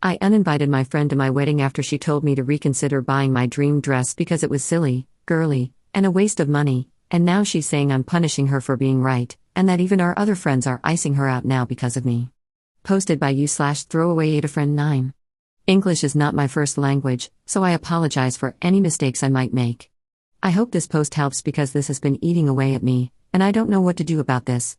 I uninvited my friend to my wedding after she told me to reconsider buying my dream dress because it was silly, girly, and a waste of money, and now she's saying I'm punishing her for being right, and that even our other friends are icing her out now because of me. Posted by you/throwaway AITA friend 9. English is not my first language, so I apologize for any mistakes I might make. I hope this post helps because this has been eating away at me, and I don't know what to do about this.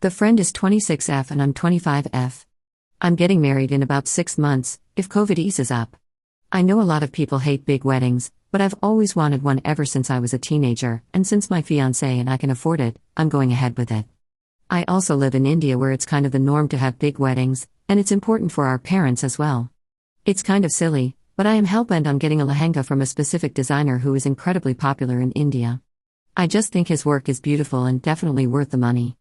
The friend is 26F and I'm 25F. I'm getting married in about 6 months, if COVID eases up. I know a lot of people hate big weddings, but I've always wanted one ever since I was a teenager, and since my fiancé and I can afford it, I'm going ahead with it. I also live in India where it's kind of the norm to have big weddings, and it's important for our parents as well. It's kind of silly, but I am hell-bent on getting a lehenga from a specific designer who is incredibly popular in India. I just think his work is beautiful and definitely worth the money.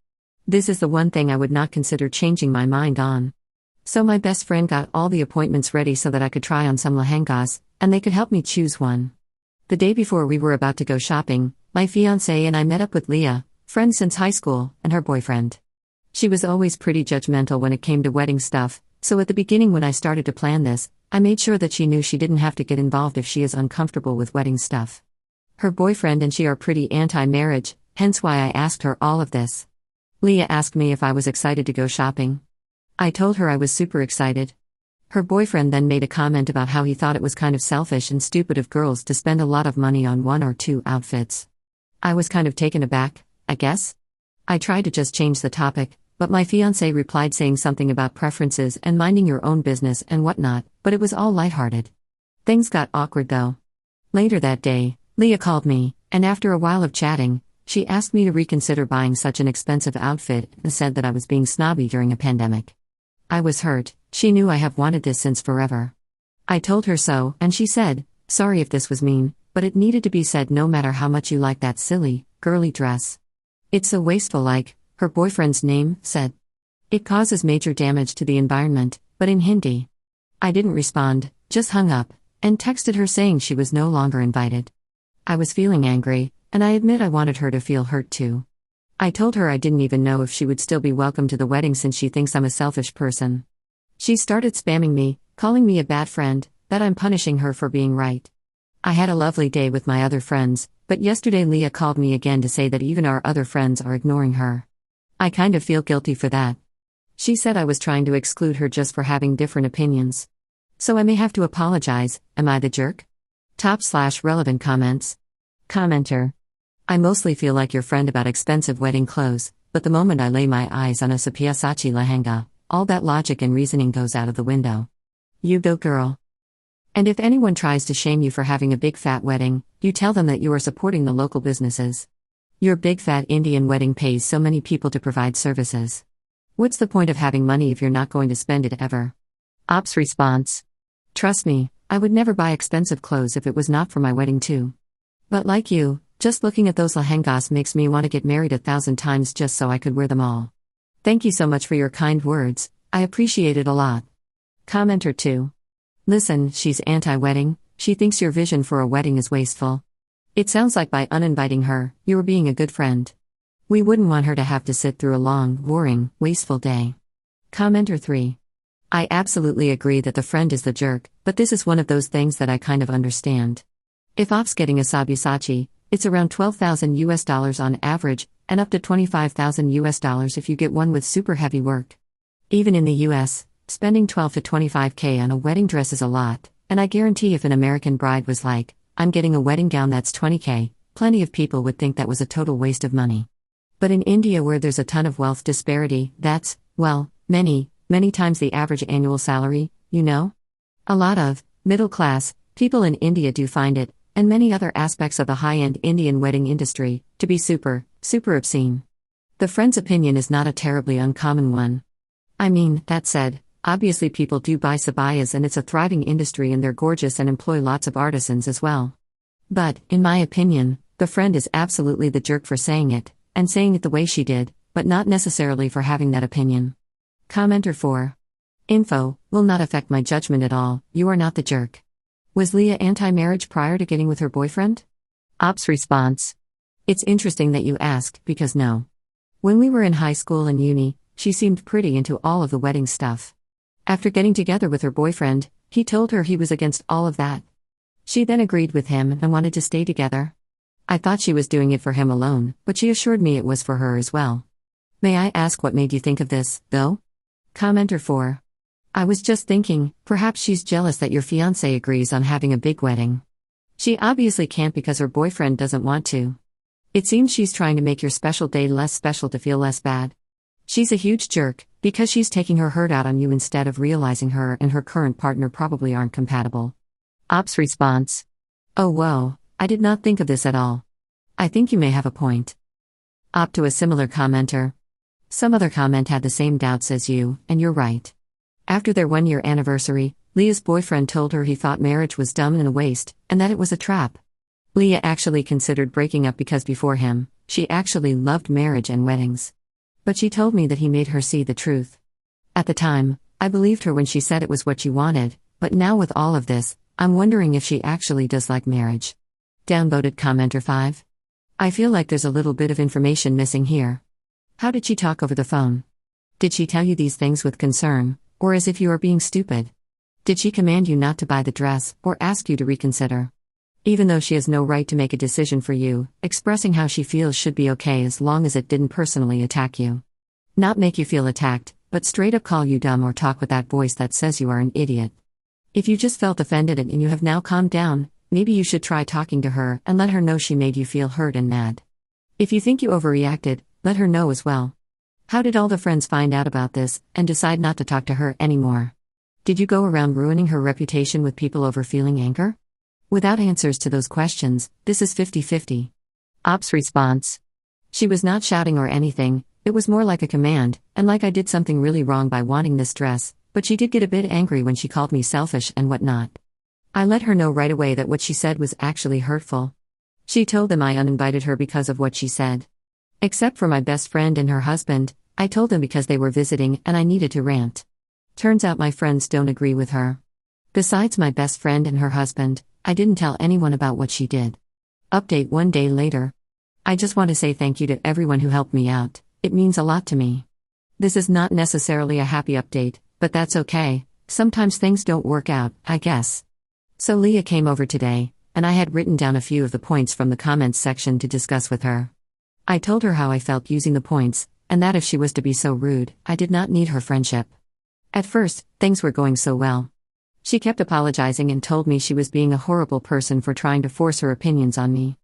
This is the one thing I would not consider changing my mind on. So my best friend got all the appointments ready so that I could try on some lehengas, and they could help me choose one. The day before we were about to go shopping, my fiancé and I met up with Leah, friends since high school, and her boyfriend. She was always pretty judgmental when it came to wedding stuff, so at the beginning when I started to plan this, I made sure that she knew she didn't have to get involved if she is uncomfortable with wedding stuff. Her boyfriend and she are pretty anti-marriage, hence why I asked her all of this. Leah asked me if I was excited to go shopping. I told her I was super excited. Her boyfriend then made a comment about how he thought it was kind of selfish and stupid of girls to spend a lot of money on 1 or 2 outfits. I was kind of taken aback, I guess. I tried to just change the topic, but my fiancé replied saying something about preferences and minding your own business and whatnot, but it was all lighthearted. Things got awkward though. Later that day, Leah called me, and after a while of chatting, she asked me to reconsider buying such an expensive outfit and said that I was being snobby during a pandemic. I was hurt. She knew I have wanted this since forever. I told her so, and she said, sorry if this was mean, but it needed to be said no matter how much you like that silly, girly dress. It's so wasteful like, her boyfriend's name said. It causes major damage to the environment, but in Hindi. I didn't respond, just hung up, and texted her saying she was no longer invited. I was feeling angry, and I admit I wanted her to feel hurt too. I told her I didn't even know if she would still be welcome to the wedding since she thinks I'm a selfish person. She started spamming me, calling me a bad friend, that I'm punishing her for being right. I had a lovely day with my other friends, but yesterday Leah called me again to say that even our other friends are ignoring her. I kind of feel guilty for that. She said I was trying to exclude her just for having different opinions. So I may have to apologize, am I the jerk? /relevant comments. Commenter. I mostly feel like your friend about expensive wedding clothes, but the moment I lay my eyes on a Sabyasachi lehenga, all that logic and reasoning goes out of the window. You go girl. And if anyone tries to shame you for having a big fat wedding, you tell them that you are supporting the local businesses. Your big fat Indian wedding pays so many people to provide services. What's the point of having money if you're not going to spend it ever? Ops response. Trust me, I would never buy expensive clothes if it was not for my wedding too. But like you, just looking at those lehengas makes me want to get married 1,000 times just so I could wear them all. Thank you so much for your kind words, I appreciate it a lot. Commenter 2. Listen, she's anti-wedding, she thinks your vision for a wedding is wasteful. It sounds like by uninviting her, you were being a good friend. We wouldn't want her to have to sit through a long, boring, wasteful day. Commenter 3. I absolutely agree that the friend is the jerk, but this is one of those things that I kind of understand. If Op's getting a Sabyasachi, it's around $12,000 on average, and up to $25,000 if you get one with super heavy work. Even in the US, spending $12 to $25K on a wedding dress is a lot, and I guarantee if an American bride was like, I'm getting a wedding gown that's $20K, plenty of people would think that was a total waste of money. But in India where there's a ton of wealth disparity, that's, well, many times the average annual salary, you know? A lot of middle class people in India do find it, and many other aspects of the high-end Indian wedding industry, to be super obscene. The friend's opinion is not a terribly uncommon one. I mean, that said, obviously people do buy sabayas and it's a thriving industry and they're gorgeous and employ lots of artisans as well. But, in my opinion, the friend is absolutely the jerk for saying it, and saying it the way she did, but not necessarily for having that opinion. Commenter 4. Info, will not affect my judgment at all, you are not the jerk. Was Leah anti-marriage prior to getting with her boyfriend? Ops response. It's interesting that you asked, because no. When we were in high school and uni, she seemed pretty into all of the wedding stuff. After getting together with her boyfriend, he told her he was against all of that. She then agreed with him and wanted to stay together. I thought she was doing it for him alone, but she assured me it was for her as well. May I ask what made you think of this, though? Commenter 4. I was just thinking, perhaps she's jealous that your fiancé agrees on having a big wedding. She obviously can't because her boyfriend doesn't want to. It seems she's trying to make your special day less special to feel less bad. She's a huge jerk, because she's taking her hurt out on you instead of realizing her and her current partner probably aren't compatible. Ops response. Oh whoa, I did not think of this at all. I think you may have a point. Op to a similar commenter. Some other comment had the same doubts as you, and you're right. After their 1-year anniversary, Leah's boyfriend told her he thought marriage was dumb and a waste, and that it was a trap. Leah actually considered breaking up because before him, she actually loved marriage and weddings. But she told me that he made her see the truth. At the time, I believed her when she said it was what she wanted, but now with all of this, I'm wondering if she actually does like marriage. Downvoted commenter 5. I feel like there's a little bit of information missing here. How did she talk over the phone? Did she tell you these things with concern, or as if you are being stupid? Did she command you not to buy the dress, or ask you to reconsider? Even though she has no right to make a decision for you, expressing how she feels should be okay as long as it didn't personally attack you. Not make you feel attacked, but straight up call you dumb or talk with that voice that says you are an idiot. If you just felt offended and you have now calmed down, maybe you should try talking to her and let her know she made you feel hurt and mad. If you think you overreacted, let her know as well. How did all the friends find out about this and decide not to talk to her anymore? Did you go around ruining her reputation with people over feeling anger? Without answers to those questions, this is 50-50. Ops response. She was not shouting or anything, it was more like a command, and like I did something really wrong by wanting this dress, but she did get a bit angry when she called me selfish and whatnot. I let her know right away that what she said was actually hurtful. She told them I uninvited her because of what she said. Except for my best friend and her husband, I told them because they were visiting and I needed to rant. Turns out my friends don't agree with her. Besides my best friend and her husband, I didn't tell anyone about what she did. Update 1 day later. I just want to say thank you to everyone who helped me out, it means a lot to me. This is not necessarily a happy update, but that's okay, sometimes things don't work out, I guess. So Leah came over today, and I had written down a few of the points from the comments section to discuss with her. I told her how I felt using the points, and that if she was to be so rude, I did not need her friendship. At first, things were going so well. She kept apologizing and told me she was being a horrible person for trying to force her opinions on me.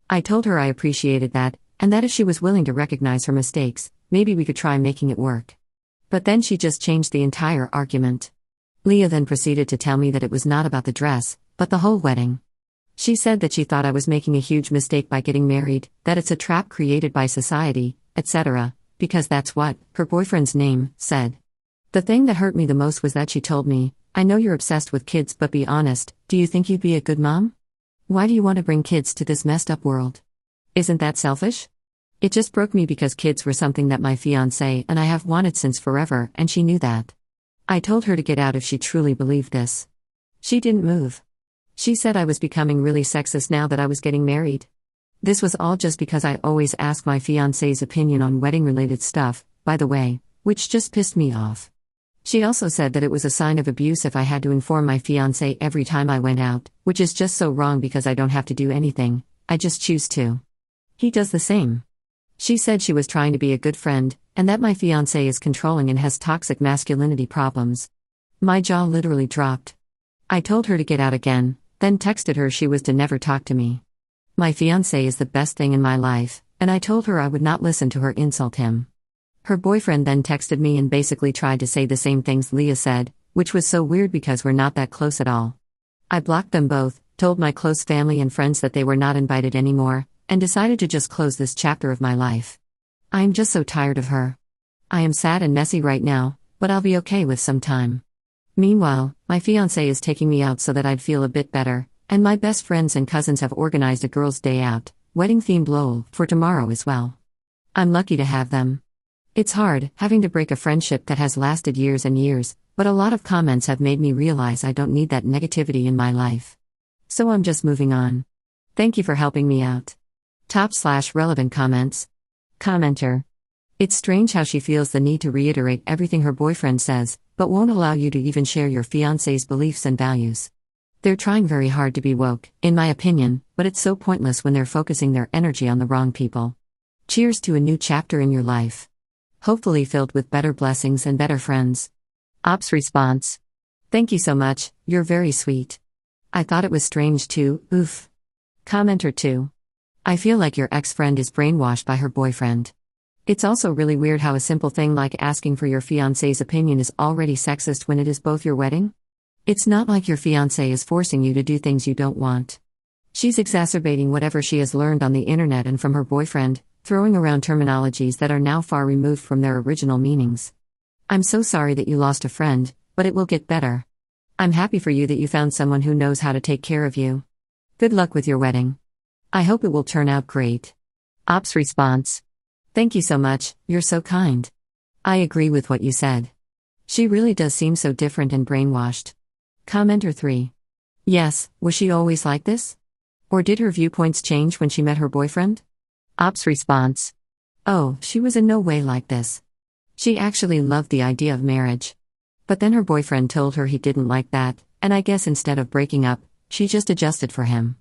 I told her I appreciated that, and that if she was willing to recognize her mistakes, maybe we could try making it work. But then she just changed the entire argument. Leah then proceeded to tell me that it was not about the dress, but the whole wedding. She said that she thought I was making a huge mistake by getting married, that it's a trap created by society, etc., because that's what her boyfriend's name said. The thing that hurt me the most was that she told me, I know you're obsessed with kids, but be honest, do you think you'd be a good mom? Why do you want to bring kids to this messed up world? Isn't that selfish? It just broke me because kids were something that my fiancé and I have wanted since forever, and she knew that. I told her to get out if she truly believed this. She didn't move. She said I was becoming really sexist now that I was getting married. This was all just because I always ask my fiancé's opinion on wedding-related stuff, by the way, which just pissed me off. She also said that it was a sign of abuse if I had to inform my fiancé every time I went out, which is just so wrong because I don't have to do anything, I just choose to. He does the same. She said she was trying to be a good friend, and that my fiancé is controlling and has toxic masculinity problems. My jaw literally dropped. I told her to get out again, then texted her she was to never talk to me. My fiancé is the best thing in my life, and I told her I would not listen to her insult him. Her boyfriend then texted me and basically tried to say the same things Leah said, which was so weird because we're not that close at all. I blocked them both, told my close family and friends that they were not invited anymore, and decided to just close this chapter of my life. I am just so tired of her. I am sad and messy right now, but I'll be okay with some time. Meanwhile, my fiancé is taking me out so that I'd feel a bit better, and my best friends and cousins have organized a girls' day out, wedding-themed LOL, for tomorrow as well. I'm lucky to have them. It's hard, having to break a friendship that has lasted years and years, but a lot of comments have made me realize I don't need that negativity in my life. So I'm just moving on. Thank you for helping me out. Top/relevant comments. Commenter. It's strange how she feels the need to reiterate everything her boyfriend says, but won't allow you to even share your fiancé's beliefs and values. They're trying very hard to be woke, in my opinion, but it's so pointless when they're focusing their energy on the wrong people. Cheers to a new chapter in your life. Hopefully filled with better blessings and better friends. Ops response. Thank you so much, you're very sweet. I thought it was strange too, oof. Commenter 2. I feel like your ex-friend is brainwashed by her boyfriend. It's also really weird how a simple thing like asking for your fiancé's opinion is already sexist when it is both your wedding. It's not like your fiancé is forcing you to do things you don't want. She's exacerbating whatever she has learned on the internet and from her boyfriend, throwing around terminologies that are now far removed from their original meanings. I'm so sorry that you lost a friend, but it will get better. I'm happy for you that you found someone who knows how to take care of you. Good luck with your wedding. I hope it will turn out great. Ops response. Thank you so much, you're so kind. I agree with what you said. She really does seem so different and brainwashed. Commenter 3. Yes, was she always like this? Or did her viewpoints change when she met her boyfriend? Ops response. Oh, she was in no way like this. She actually loved the idea of marriage. But then her boyfriend told her he didn't like that, and I guess instead of breaking up, she just adjusted for him.